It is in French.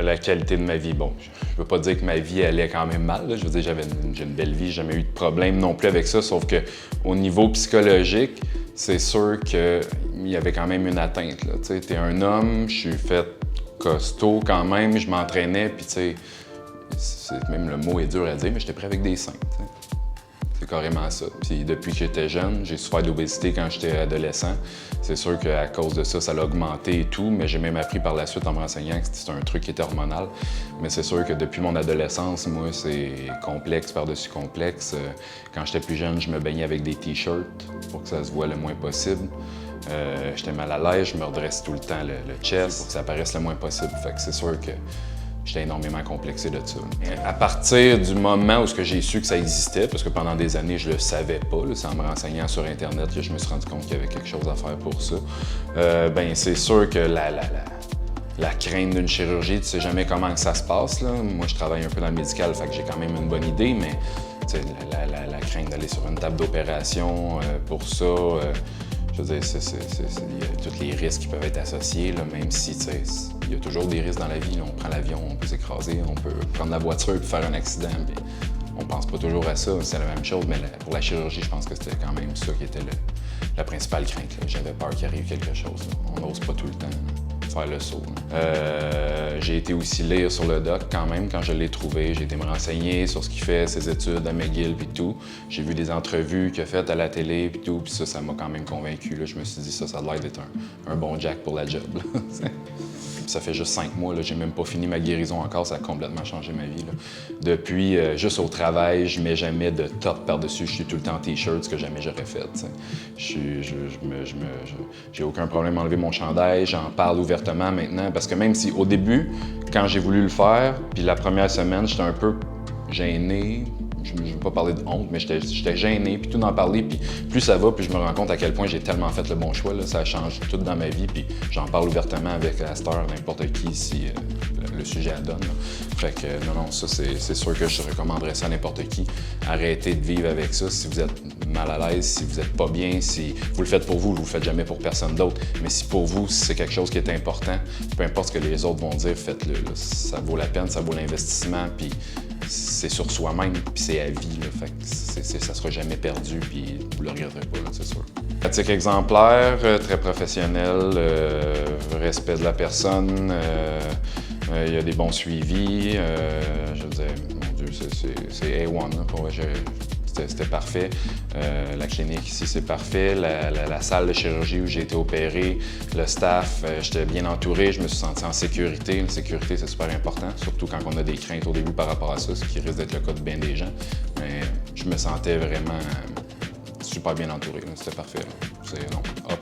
La qualité de ma vie, bon, je veux pas dire que ma vie allait quand même mal, là. Je veux dire, j'ai une belle vie, j'ai jamais eu de problème non plus avec ça, sauf que au niveau psychologique, c'est sûr qu'il y avait quand même une atteinte. Tu sais, t'es un homme, je suis fait costaud quand même, je m'entraînais, puis tu sais, même le mot est dur à dire, mais j'étais prêt avec des seins. T'sais. C'est carrément ça. Puis depuis que j'étais jeune, j'ai souffert d'obésité quand j'étais adolescent. C'est sûr qu'à cause de ça, ça a augmenté et tout, mais j'ai même appris par la suite en me renseignant que c'était un truc qui était hormonal. Mais c'est sûr que depuis mon adolescence, moi, c'est complexe par-dessus complexe. Quand j'étais plus jeune, je me baignais avec des t-shirts pour que ça se voit le moins possible. J'étais mal à l'aise, je me redresse tout le temps le chest pour que ça apparaisse le moins possible. Fait que c'est sûr que j'étais énormément complexé de ça. À partir du moment où j'ai su que ça existait, parce que pendant des années, je le savais pas, c'est en me renseignant sur Internet que je me suis rendu compte qu'il y avait quelque chose à faire pour ça, ben c'est sûr que la crainte d'une chirurgie, tu sais jamais comment que ça se passe, là. Moi, je travaille un peu dans le médical, fait que j'ai quand même une bonne idée, mais la crainte d'aller sur une table d'opération pour ça, je veux dire, il y a tous les risques qui peuvent être associés, là, même si, tu sais, il y a toujours des risques dans la vie. Là. On prend l'avion, on peut s'écraser, on peut prendre la voiture et faire un accident. Puis on pense pas toujours à ça, c'est la même chose, mais pour la chirurgie, je pense que c'était quand même ça qui était la principale crainte. J'avais peur qu'il arrive quelque chose. Là. On n'ose pas tout le temps faire le saut. J'ai été aussi lire sur le doc quand même, quand je l'ai trouvé. J'ai été me renseigner sur ce qu'il fait, ses études à McGill puis tout. J'ai vu des entrevues qu'il a faites à la télé puis tout, puis ça m'a quand même convaincu. Là. Je me suis dit, ça a l'air d'être un bon Jack pour la job. Ça fait juste 5 mois, j'ai même pas fini ma guérison encore, ça a complètement changé ma vie. Là. Depuis, juste au travail, je mets jamais de top par-dessus, je suis tout le temps en t-shirt, ce que jamais j'aurais fait. J'ai aucun problème à enlever mon chandail, j'en parle ouvertement maintenant, parce que même si au début, quand j'ai voulu le faire, puis la première semaine, j'étais un peu gêné. Je ne veux pas parler de honte, mais j'étais gêné, puis tout d'en parler, puis plus ça va, puis je me rends compte à quel point j'ai tellement fait le bon choix, là, ça change tout dans ma vie, puis j'en parle ouvertement avec la star, n'importe qui, si le sujet la donne. Là. Fait que non, ça c'est sûr que je recommanderais ça à n'importe qui. Arrêtez de vivre avec ça si vous êtes mal à l'aise, si vous n'êtes pas bien, si vous le faites pour vous le faites jamais pour personne d'autre, mais si pour vous, si c'est quelque chose qui est important, peu importe ce que les autres vont dire, faites-le. Là. Ça vaut la peine, ça vaut l'investissement, puis c'est sur soi-même, puis c'est à vie. Là. Fait que ça sera jamais perdu, puis vous le regretterez pas, c'est sûr. Pratique exemplaire, très professionnel, respect de la personne, il y a des bons suivis. Je veux dire, mon Dieu, c'est A1, là, pour c'était parfait. La clinique ici, c'est parfait. La salle de chirurgie où j'ai été opéré, le staff, j'étais bien entouré, je me suis senti en sécurité. La sécurité, c'est super important, surtout quand on a des craintes au début par rapport à ça, ce qui risque d'être le cas de bien des gens. Mais je me sentais vraiment super bien entouré. C'était parfait. C'est A+.